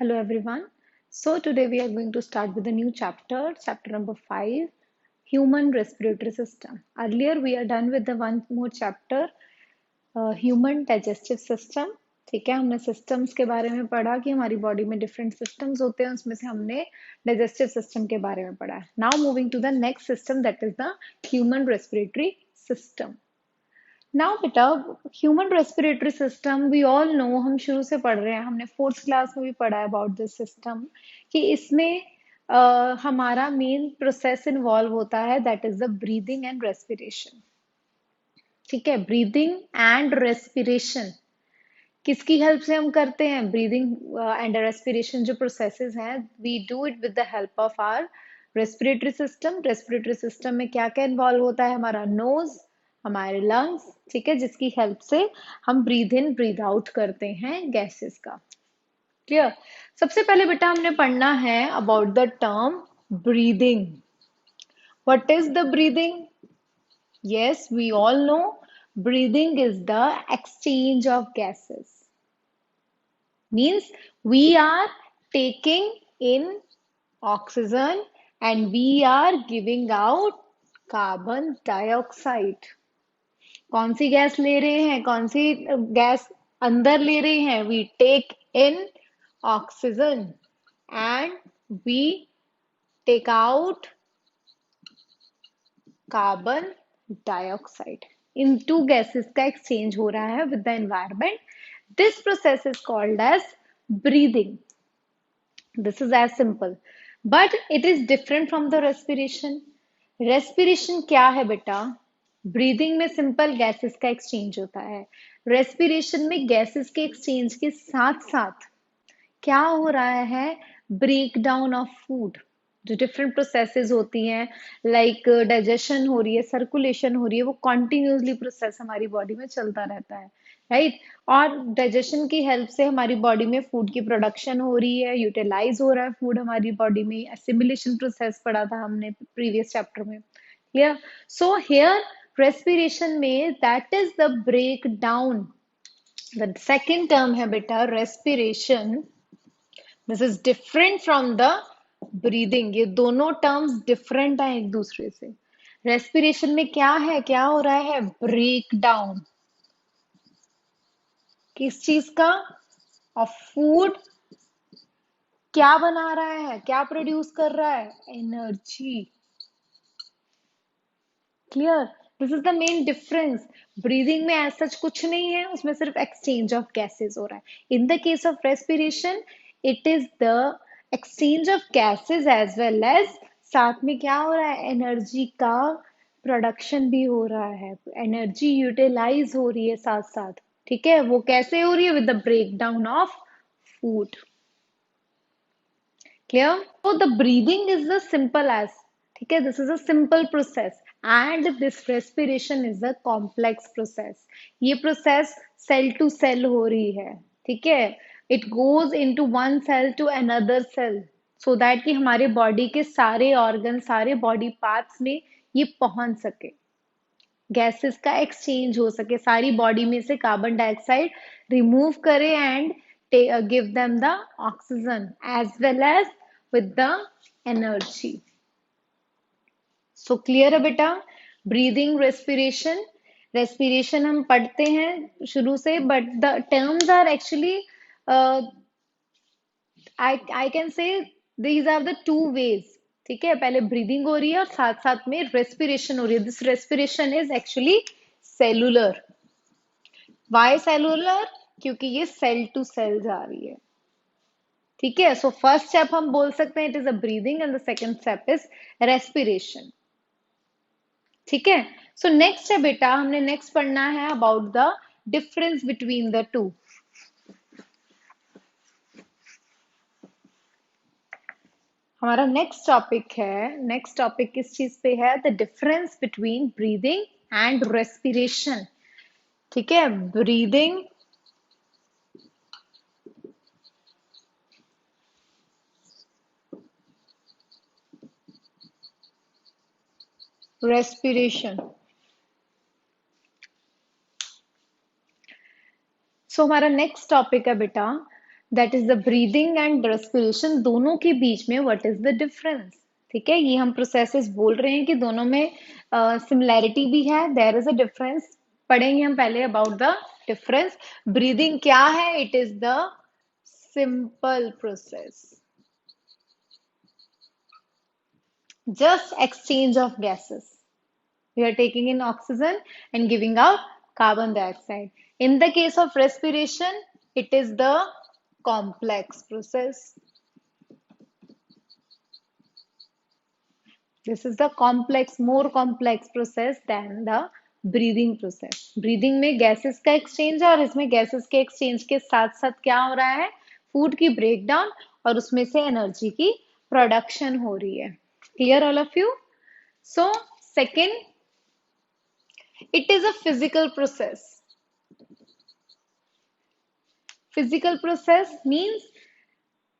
Hello everyone. So today we are going to start with a new chapter, chapter number 5, human respiratory system. Earlier we are done with the one more chapter, human digestive system. ठीक है, हमने systems के बारे में पढ़ा कि हमारी body में different systems होते हैं, उसमें से हमने digestive system के बारे में पढ़ा है. Now moving to the next system, that is the human respiratory system. Now बेटा, human respiratory system we all know, हम शुरू से पढ़ रहे हैं, हमने फोर्थ क्लास में भी पढ़ा है अबाउट दिस सिस्टम कि इसमें हमारा मेन प्रोसेस इन्वॉल्व होता है, that is the breathing and respiration. ठीक है, ब्रीदिंग एंड रेस्पिरेशन किसकी हेल्प से हम करते हैं? ब्रीदिंग एंड रेस्पिरेशन जो प्रोसेसेस हैं, we do it with the help of our respiratory system. Respiratory system में क्या क्या इन्वॉल्व होता है? हमारा नोज, हमारे लंग्स, ठीक है, जिसकी हेल्प से हम ब्रीद इन ब्रीद आउट करते हैं गैसेस का. क्लियर? सबसे पहले बेटा हमने पढ़ना है about the term breathing. What is the breathing? Yes, we all know breathing is the exchange of gases. Means we are taking in oxygen and we are giving out carbon dioxide. कौन सी gas ले रहे हैं? कौन सी gas अंदर ले रहे हैं? We take in oxygen and we take out carbon dioxide. इन टू गैसेस का एक्सचेंज हो रहा है with the environment. This process is called as breathing. This is as simple, but it is different from the respiration. Respiration क्या है बेटा? Breathing में simple gases का एक्सचेंज होता है. रेस्पिरेशन में गैसेस के एक्सचेंज के साथ साथ क्या हो रहा है? Break down of food. जो डिफरेंट प्रोसेसेस होती हैं, लाइक डाइजेशन हो रही है, सर्कुलेशन हो रही है, वो कॉन्टिन्यूसली प्रोसेस हमारी बॉडी में चलता रहता है, राइट? और डाइजेशन की हेल्प से हमारी बॉडी में फूड की प्रोडक्शन हो रही है, यूटिलाइज हो रहा है फूड हमारी बॉडी में. एसिमिलेशन प्रोसेस पढ़ा था हमने प्रीवियस चैप्टर में. क्लियर? सो हियर रेस्पिरेशन में that is the break down. The second term है बेटा respiration. This is different from the breathing. ये दोनों टर्म्स डिफरेंट हैं एक दूसरे से. रेस्पिरेशन में क्या है? क्या हो रहा है? Break down. किस चीज का? Of food. क्या बना रहा है? क्या प्रोड्यूस कर रहा है? Energy. Clear? This is the main difference. Breathing में ऐसा कुछ नहीं है, उसमें सिर्फ एक्सचेंज ऑफ गैसेस हो रहा है. In the case of respiration it is the exchange of gases as well as साथ में क्या हो रहा है? एनर्जी का प्रोडक्शन भी हो रहा है. एनर्जी यूटिलाइज हो रही है साथ साथ. ठीक है, वो कैसे हो रही है? With the break down of food. Clear? So the breathing is the simple as, ठीक है, this is a simple process and this respiration is a complex process. ये process cell to cell हो रही है. ठीक है, it goes into one cell to another cell so that कि हमारे body के सारे organ, सारे body parts में ये पहुंच सके, गैसेस का एक्सचेंज हो सके, सारी बॉडी में से कार्बन डाइऑक्साइड रिमूव करे and give them the oxygen as well as with the energy. So clear है बेटा? Breathing, respiration. रेस्पिरेशन हम पढ़ते हैं शुरू से, but the terms are actually I can say these are the two ways. ठीक है, पहले ब्रीदिंग हो रही है और साथ साथ में रेस्पिरेशन हो रही है. This respiration is actually cellular. Why cellular? क्योंकि ये सेल टू सेल जा रही है. ठीक है, सो फर्स्ट स्टेप हम बोल सकते हैं it is a breathing and the second step is respiration. ठीक है, सो नेक्स्ट है बेटा, हमने नेक्स्ट पढ़ना है about the difference between the two. हमारा नेक्स्ट टॉपिक है, नेक्स्ट टॉपिक किस चीज पे है? The difference between breathing and respiration. ठीक है, ब्रीदिंग, रेस्पिरेशन. सो हमारा नेक्स्ट टॉपिक है बेटा that is the breathing and respiration, दोनों के बीच में व्हाट इज द डिफरेंस? ठीक है, ये हम प्रोसेसेस बोल रहे हैं कि दोनों में सिमिलैरिटी भी है, देयर इज अ डिफरेंस। पढ़ेंगे हम पहले अबाउट द डिफरेंस। ब्रीदिंग क्या है? It is the simple process, just exchange of gases. We are taking in oxygen and giving out carbon dioxide. In the case of respiration, it is the complex process. This is the complex, more complex process than the breathing process. Breathing में gases का exchange है, और इसमें gases के exchange के साथ साथ क्या हो रहा है? Food की breakdown और उसमें से energy की production हो रही है. Clear all of you? So, second, it is a physical process. Physical process means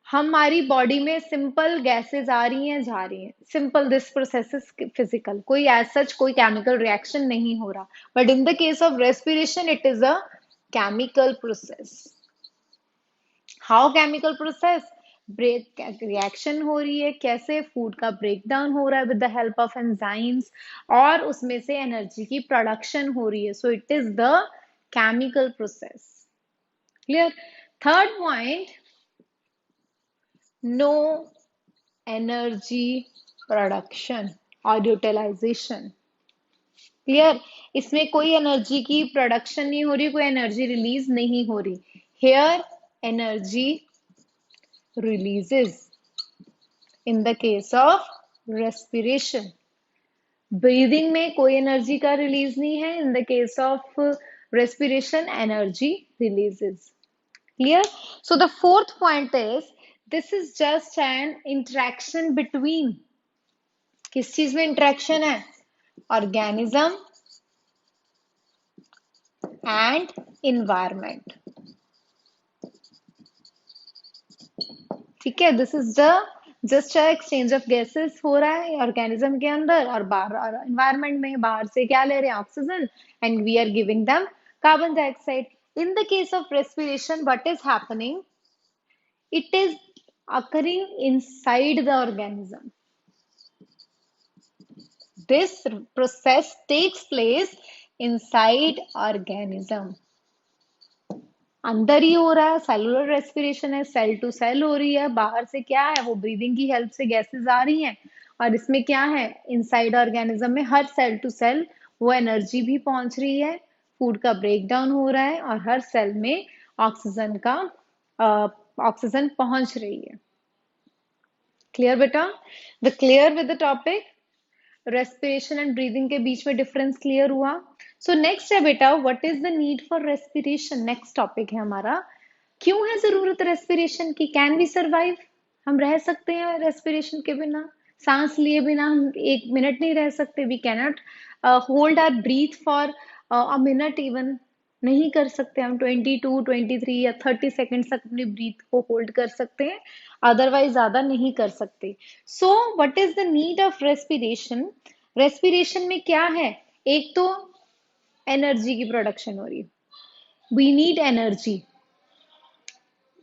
हमारी बॉडी में सिंपल गैसेस आ रही हैं, जा रही हैं. Simple, this process is physical. कोई एज सच कोई केमिकल रिएक्शन नहीं हो रहा. But in the case of respiration it is a chemical process. How chemical process? Break reaction हो रही है. कैसे? फूड का ब्रेक डाउन हो रहा है with the help of enzymes, और उसमें से एनर्जी की प्रोडक्शन हो रही है. So it is the chemical process. Clear? Third point, no energy production or utilization. Clear? इसमें कोई एनर्जी की प्रोडक्शन नहीं हो रही, कोई एनर्जी रिलीज नहीं हो रही. Here energy releases in the case of respiration. Breathing में कोई एनर्जी का रिलीज नहीं है. In the case of respiration energy releases. Clear? So the fourth point is, this is just an interaction between, किस चीज में इंटरेक्शन है? Organism and environment. ठीक है, this is the just exchange of gases हो रहा है ऑर्गेनिज्म के अंदर, और बाहर एनवायरमेंट में बाहर से क्या ले रहे हैं? Oxygen, and we are giving them carbon dioxide. In the case of respiration, what is happening? It is occurring inside the organism. This process takes place inside organism. अंदर ही हो रहा है. सेलुलर रेस्पिरेशन है, सेल टू सेल हो रही है. बाहर से क्या है? वो ब्रीदिंग की हेल्प से गैसेस आ रही हैं, और इसमें क्या है? इनसाइड ऑर्गेनिज्म में हर सेल टू सेल वो एनर्जी भी पहुंच रही है. फूड का ब्रेक डाउन हो रहा है, और हर सेल में ऑक्सीजन का ऑक्सीजन पहुंच रही है. क्लियर बेटा? The clear with the topic. Respiration and breathing के बीच में डिफरेंस क्लियर हुआ. सो नेक्स्ट है बेटा, what is the need for respiration. Next topic है हमारा, क्यों है जरूरत रेस्पिरेशन की? Can we survive? हम रह सकते हैं रेस्पिरेशन के बिना? सांस लिए बिना हम एक मिनट नहीं रह सकते. We cannot hold our breath for a minute even. नहीं कर सकते हम 22, 23 या 30 सेकेंड तक अपनी ब्रीथ को होल्ड कर सकते हैं, अदरवाइज ज्यादा नहीं कर सकते. So what is the need of respiration? Respiration में क्या है? एक तो एनर्जी की प्रोडक्शन हो रही है. We need energy.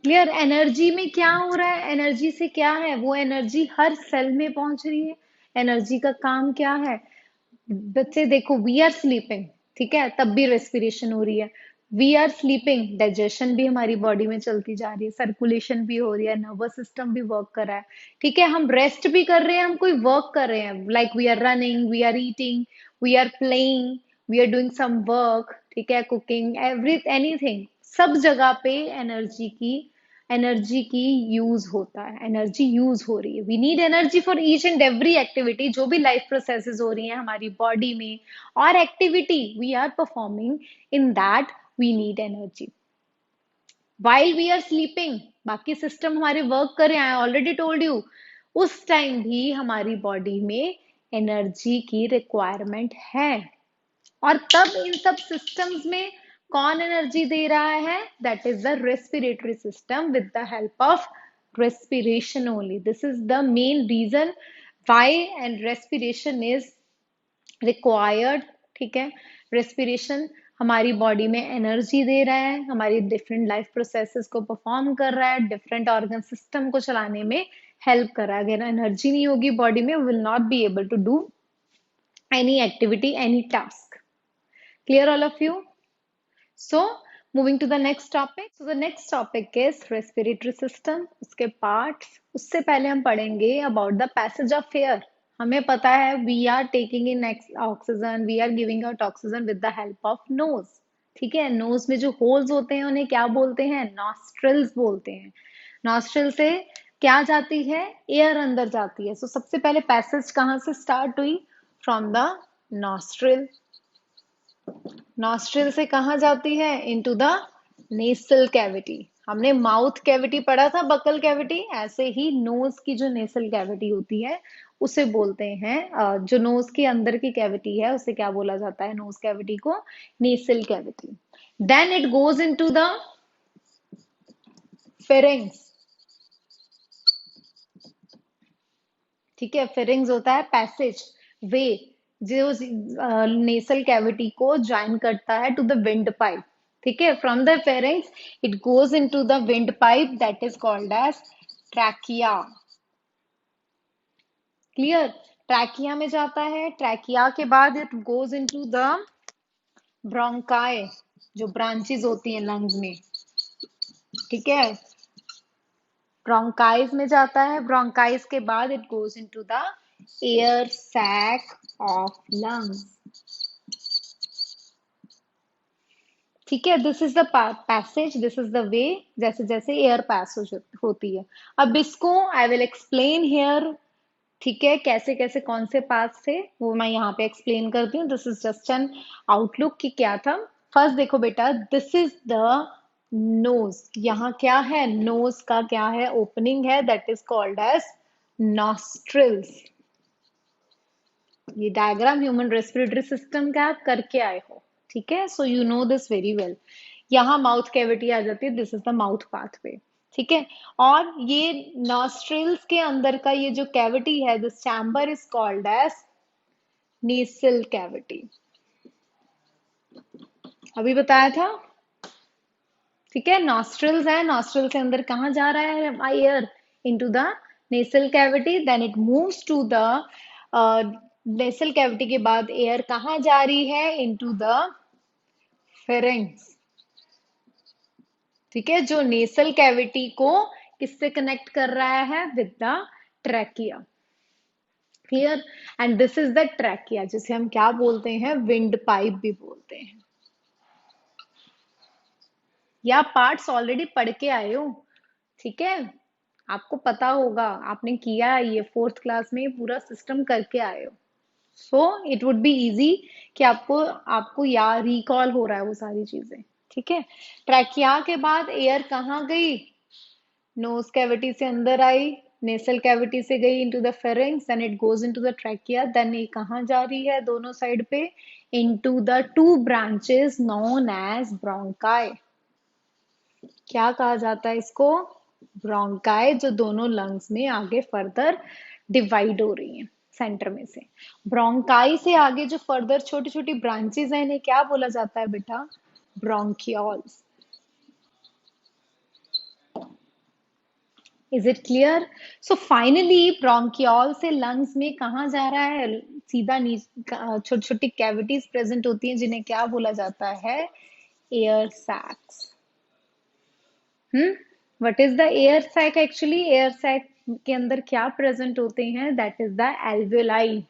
Clear? Energy में क्या हो रहा है? एनर्जी से क्या है? वो एनर्जी हर सेल में पहुंच रही है. एनर्जी का काम क्या है? बच्चे देखो, वी आर स्लीपिंग, ठीक है, तब भी रेस्पिरेशन हो रही है. वी आर स्लीपिंग, डाइजेशन भी हमारी बॉडी में चलती जा रही है, सर्कुलेशन भी हो रही है, नर्वस सिस्टम भी वर्क कर रहा है. ठीक है, हम रेस्ट भी कर रहे हैं, हम कोई वर्क कर रहे हैं, like we are running, we are eating, we are playing, we are doing some work. ठीक है, कुकिंग, एवरी एनीथिंग, सब जगह पे एनर्जी की यूज होता है. एनर्जी यूज हो रही है. We need energy for each and every activity. जो भी लाइफ प्रोसेसेस हो रही हैं हमारी बॉडी में, और activity we are performing, in that we need energy. While we are sleeping, बाकी सिस्टम हमारे वर्क कर रहे हैं. आई ऑलरेडी टोल्ड यू, उस टाइम भी हमारी बॉडी में एनर्जी की रिक्वायरमेंट है. और तब इन सब सिस्टम्स में कौन एनर्जी दे रहा है? That is the respiratory system with the help of respiration only. This is the main reason why and respiration is required. ठीक है, respiration हमारी बॉडी में एनर्जी दे रहा है, हमारी डिफरेंट लाइफ प्रोसेसेस को परफॉर्म कर रहा है, डिफरेंट ऑर्गन सिस्टम को चलाने में हेल्प कर रहा है. अगर एनर्जी नहीं होगी बॉडी में, will not be able to do any activity, any task. Clear all of you? So, moving to the next topic. So, the next topic is respiratory system. उसके parts. उससे पहले हम पढ़ेंगे about the passage of air. हमें पता है we are taking in oxygen, we are giving out oxygen with the help of nose. ठीक है, nose में जो holes होते हैं उन्हें क्या बोलते हैं? Nostrils बोलते हैं. Nostril से क्या जाती है? Air अंदर जाती है. So सबसे पहले passage कहाँ से start हुई? From the nostril. नॉस्ट्रिल से कहाँ जाती है? Into the nasal cavity. हमने माउथ कैविटी पढ़ा था, बकल कैविटी. ऐसे ही नोज की जो नेसल कैविटी होती है उसे बोलते हैं, जो नोज के अंदर की कैविटी है उसे क्या बोला जाता है? नोज कैविटी को nasal cavity. Then it goes into the pharynx. ठीक है, फेरिंग्स होता है पैसेज वे जो नेसल कैविटी को ज्वाइन करता है टू द विंड पाइप. ठीक है, from the pharynx it goes into the wind pipe that is called as trachea. Clear? Trachea में जाता है. ट्रैकिया के बाद it goes into the bronchi, जो ब्रांचेस होती हैं लंग्स में. ठीक है, ब्रोंकाइज में जाता है. ब्रोंकाइज के बाद it goes into the air sac of lungs. ठीक है, this is the passage, this is the way, जैसे जैसे एयर पास होती है. अब इसको आई विल एक्सप्लेन हियर. ठीक है, कैसे कैसे कौन से पार्ट्स थे वो मैं यहाँ पे एक्सप्लेन करती हूँ. This is just an outlook कि क्या था. फर्स्ट देखो बेटा, दिस इज द नोज. यहाँ क्या है? नोज का क्या है? ओपनिंग है, that is called as nostrils. ये डायग्राम ह्यूमन रेस्पिरेटरी सिस्टम का आप करके आए हो. ठीक है, so you know this very well. यहाँ माउथ कैविटी आ जाती है, this is the mouth pathway. ठीक है, और ये नॉस्ट्रिल्स के अंदर का ये जो कैविटी है, this chamber is called as nasal cavity. अभी बताया था. ठीक है, नॉस्ट्रिल्स है, नॉस्ट्रिल से अंदर कहाँ जा रहा है air? Into the nasal cavity. Then it moves to the nasal cavity के बाद एयर कहाँ जा रही है? Into the pharynx. ठीक है, जो नेसल कैविटी को किससे कनेक्ट कर रहा है? With the trachea. Clear? And this is the trachea, जिसे हम क्या बोलते हैं? विंड पाइप भी बोलते हैं. या पार्ट्स ऑलरेडी पढ़ के आए हो. ठीक है, आपको पता होगा, आपने किया है ये 4th क्लास में, पूरा सिस्टम करके आए हो. So it would be easy कि आपको आपको याद रिकॉल हो रहा है वो सारी चीजें. ठीक है, ट्रैकिया के बाद एयर कहाँ गई? नोज कैविटी से अंदर आई, नेसल कैविटी से गई into the pharynx, then it goes into the trachea. देन ये कहाँ जा रही है? दोनों साइड पे, into the 2 branches known as bronchi. क्या कहा जाता है इसको? ब्रोंकाई, जो दोनों लंग्स में आगे फर्दर डिवाइड हो रही हैं सेंटर में से. ब्रोंकाई से आगे जो फर्दर छोटी छोटी ब्रांचेस हैं इन्हें क्या बोला जाता है बेटा? Bronchioles. Is it clear? So finally bronchiole से लंग्स में कहाँ जा रहा है? सीधा नीचे छोटी छोटी कैविटीज प्रेजेंट होती हैं जिन्हें क्या बोला जाता है? Air sacs. What is the air sac? Actually air sac के अंदर क्या प्रेजेंट होते हैं? That is the alveoli.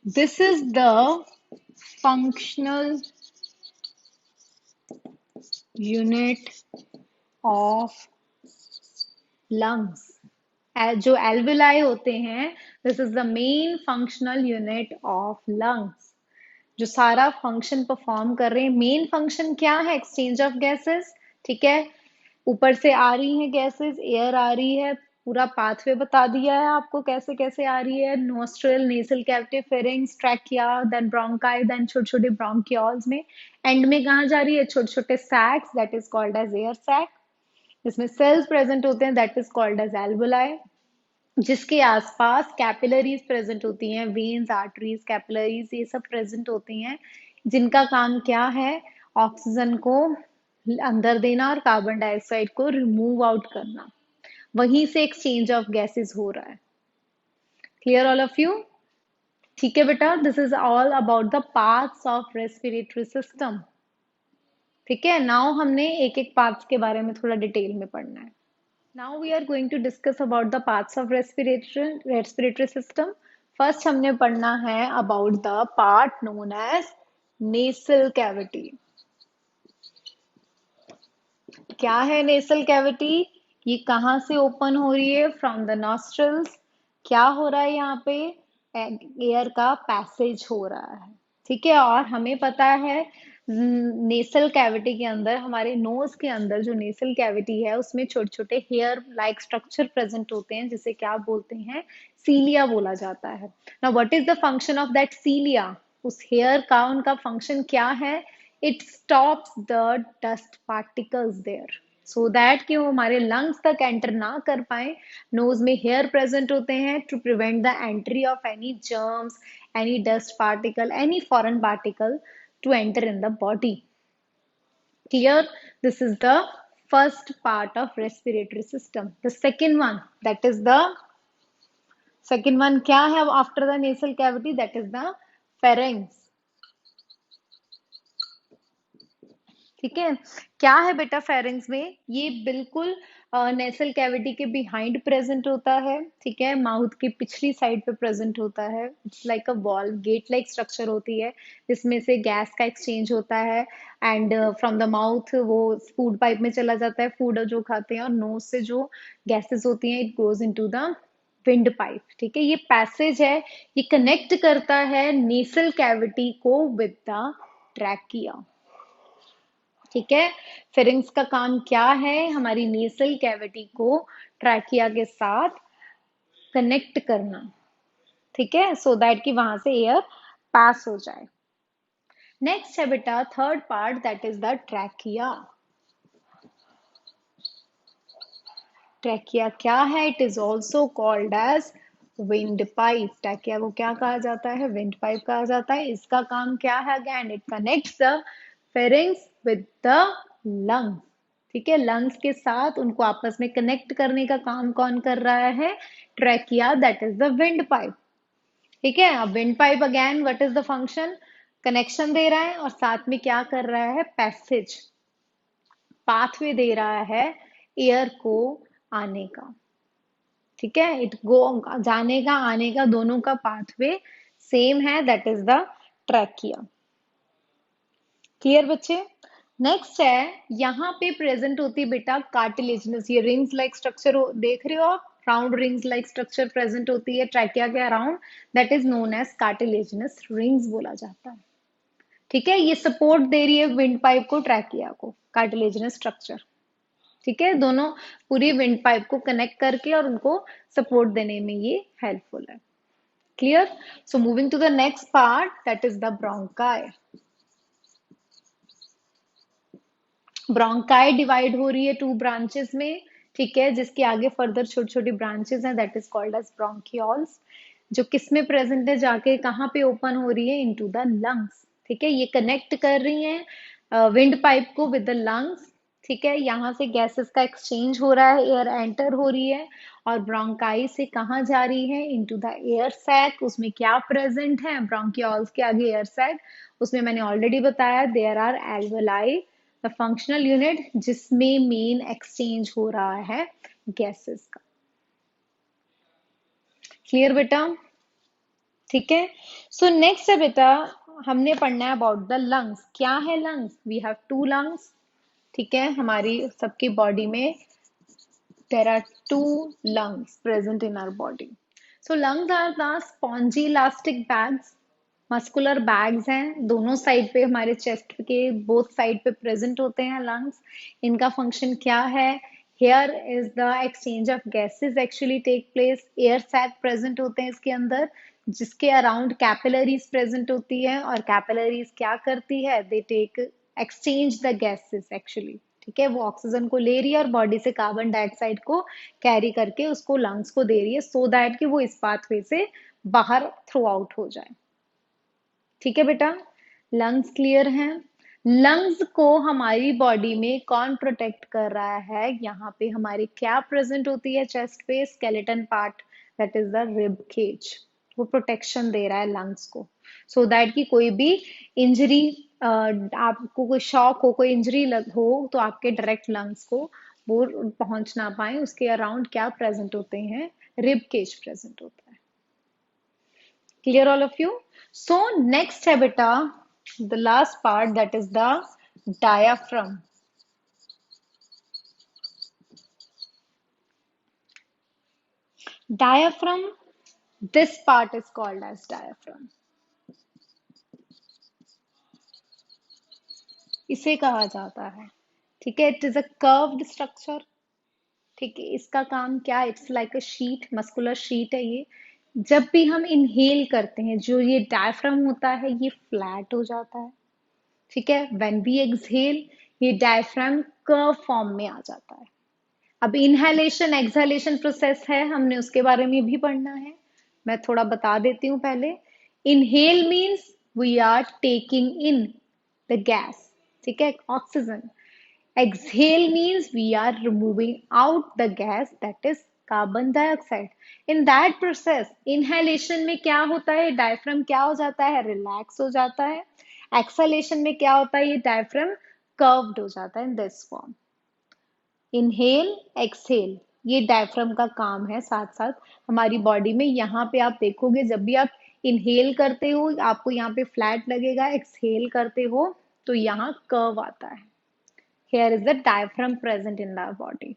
This is the functional unit of lungs. जो एल्वेलाई होते हैं, this is the main functional unit of lungs, जो सारा फंक्शन परफॉर्म कर रहे हैं. मेन फंक्शन क्या है? Exchange of gases. ठीक है, ऊपर से आ रही हैं गैसेस, एयर आ रही है, पूरा पाथवे बता दिया है आपको कैसे कैसे आ रही है. Nostril, nasal cavity, pharynx, trachea, then bronchi, then छोटे छोटे ब्रोंकियोल्स में. एंड में कहाँ जा रही है? छोटे छोटे sacs, that is called as air sac. इसमें सेल्स प्रेजेंट होते हैं, that is called as alveoli. जिसके आसपास कैपिलरीज प्रेजेंट होती हैं, वेन्स, आर्टरीज, कैपिलरीज, ये सब प्रेजेंट होती हैं, जिनका काम क्या है, ऑक्सीजन को अंदर देना और कार्बन डाइऑक्साइड को रिमूव आउट करना। वहीं से एक्सचेंज ऑफ गैसेस हो रहा है। Clear all of you? ठीक है बेटा, this is all about the parts of respiratory system. ठीक है, नाउ हमने एक एक पार्ट्स के बारे में थोड़ा डिटेल में पढ़ना है। Now we are going to discuss about the parts of respiratory system. First हमने पढ़ना है about the part known as nasal cavity. क्या है nasal cavity? ये कहाँ से ओपन हो रही है? From the nostrils. क्या हो रहा है यहाँ पे? एयर का पैसेज हो रहा है। ठीक है, और हमें पता है नेसल कैविटी के अंदर, हमारे नोज के अंदर जो नेसल कैविटी है उसमें छोटे छोटे हेयर लाइक स्ट्रक्चर प्रेजेंट होते हैं, जिसे क्या बोलते हैं? सीलिया बोला जाता है। Now what is the function of that cilia? उस हेयर का उनका फंक्शन क्या है? It stops the dust particles there, so that कि वो हमारे लंग्स तक एंटर ना कर पाए। नोज में हेयर प्रेजेंट होते हैं to prevent the entry of any germs, any dust particle, any foreign particle to enter in the body. Clear? This is the first part of respiratory system. The second one, that is the second one क्या है after the nasal cavity? That is the pharynx. ठीक है, क्या है बेटा pharynx में? ये बिल्कुल नेसल कैविटी के बिहाइंड प्रेजेंट होता है। ठीक है, माउथ की पिछली साइड पे प्रेजेंट होता है। It's like a wall, get like structure होती है, जिसमें से गैस का एक्सचेंज होता है एंड फ्रॉम द माउथ वो फूड पाइप में चला जाता है, फूड जो खाते हैं, और नोज से जो गैसेस होती हैं it goes into the wind pipe. ठीक है, ये पैसेज है, ये कनेक्ट करता है नेसल कैविटी को विद द ट्रैकिया। ठीक है, फेरिंग्स का काम क्या है? हमारी नेसल कैविटी को ट्रैकिया के साथ कनेक्ट करना। ठीक है, सो दैट कि वहां से एयर पास हो जाए। नेक्स्ट है बेटा third part, that is the trachea. Trachea क्या है? It is also called as wind pipe. Trachea को क्या कहा जाता है? विंड पाइप कहा जाता है। इसका काम क्या है? Again it connects the pharynx with the lungs. ठीक है, लंग्स के साथ उनको आपस में कनेक्ट करने का काम कौन कर रहा है? Trachea, that is the wind pipe. ठीक है, अब windpipe again what is the function? Connection दे रहा है और साथ में क्या कर रहा है? पैसेज, पाथवे दे रहा है एयर को आने का। ठीक है, इट गो, जाने का आने का दोनों का पाथवे सेम है, that is the trachea. Clear बच्चे? नेक्स्ट है, यहाँ पे प्रेजेंट होती है बेटा कार्टिलेजिनस, ये रिंग्स लाइक स्ट्रक्चर देख रहे हो आप, round rings like structure present होती है ट्रैकिया के around, that is known as cartilaginous rings बोला जाता है। ठीक है, ये सपोर्ट दे रही है विंड पाइप को, ट्रैकिया को, कार्टिलेजिनस स्ट्रक्चर। ठीक है, दोनों पूरी विंड पाइप को कनेक्ट करके और उनको सपोर्ट देने में ये हेल्पफुल है। Clear? So moving to the next part, that is the bronchi. Bronchi divide हो रही है टू ब्रांचेस में। ठीक है, जिसके आगे फर्दर छोटी छोटी ब्रांचेस हैं, that is called as bronchioles, जो किस में प्रेजेंट है? जाके कहाँ पे ओपन हो रही है? Into the lungs. ठीक है, ये कनेक्ट कर रही हैं विंड पाइप को विद द लंग्स। ठीक है, यहाँ से गैसेस का एक्सचेंज हो रहा है, एयर एंटर हो रही है, और ब्रोंकाई से कहाँ जा रही है? Into the air sac. उसमें क्या प्रेजेंट है? ब्रोंकियोल्स के आगे एयर सैक, उसमें मैंने ऑलरेडी बताया there are alveoli, the functional unit जिसमें मेन एक्सचेंज हो रहा है गैसेस का। क्लियर बेटा? ठीक है, सो नेक्स्ट है बेटा, हमने पढ़ना है अबाउट द लंग्स। क्या है lungs? We have two lungs. ठीक है, हमारी सबकी बॉडी में there are two lungs present in our body. So lungs are the spongy elastic bags, muscular bags हैं, दोनों साइड पे हमारे चेस्ट के बोथ साइड पे प्रेजेंट होते हैं लंग्स। इनका फंक्शन क्या है? Here is the exchange of gases actually take place, air sac present होते हैं इसके अंदर, जिसके अराउंड कैपिलरीज प्रेजेंट होती है, और कैपिलरीज क्या करती है? They take exchange the gases actually. ठीक है, वो ऑक्सीजन को ले रही है और बॉडी से कार्बन डाइऑक्साइड को कैरी करके उसको लंग्स को दे रही है, सो दैट कि वो इस पाथवे से बाहर थ्रू आउट हो जाए। ठीक है बेटा, लंग्स क्लियर हैं। लंग्स को हमारी बॉडी में कौन प्रोटेक्ट कर रहा है? यहाँ पे हमारी क्या प्रेजेंट होती है चेस्ट पे? Skeleton part, that is the rib cage. वो प्रोटेक्शन दे रहा है लंग्स को, सो दैट कि कोई भी इंजरी, आपको कोई शॉक हो, कोई इंजरी हो तो आपके डायरेक्ट लंग्स को वो पहुंच ना पाए। उसके अराउंड क्या प्रेजेंट होते हैं? रिब केज प्रेजेंट होता है। Clear all of you? So next है बेटा the last part, that is the diaphragm. Diaphragm, this part is called as diaphragm. इसे कहा जाता है, ठीक है, it is a curved structure. ठीक है, इसका काम क्या? It's like a sheet, muscular sheet है ये। जब भी हम इनहेल करते हैं, जो ये डायफ्राम होता है ये फ्लैट हो जाता है। ठीक है, व्हेन वी एक्सहेल ये डायफ्राम कर्व फॉर्म में आ जाता है। अब इनहेलेशन एक्सहेलेशन प्रोसेस है, हमने उसके बारे में भी पढ़ना है, मैं थोड़ा बता देती हूँ पहले। Inhale means we are taking in the gas, ठीक है, oxygen. Exhale means we are removing out the gas, that is carbon dioxide. In that process inhalation में क्या होता है? डायफ्राम क्या हो जाता है? रिलैक्स हो जाता है। एक्सहेलेशन में क्या होता है? ये डायफ्राम कर्व्ड हो जाता है in this form. Inhale exhale ये डायफ्राम का काम है। साथ साथ हमारी बॉडी में यहाँ पे आप देखोगे, जब भी आप इनहेल करते हो आपको यहाँ पे फ्लैट लगेगा, एक्सहेल करते हो तो यहाँ कर्व आता है। Here is the diaphragm present in our body.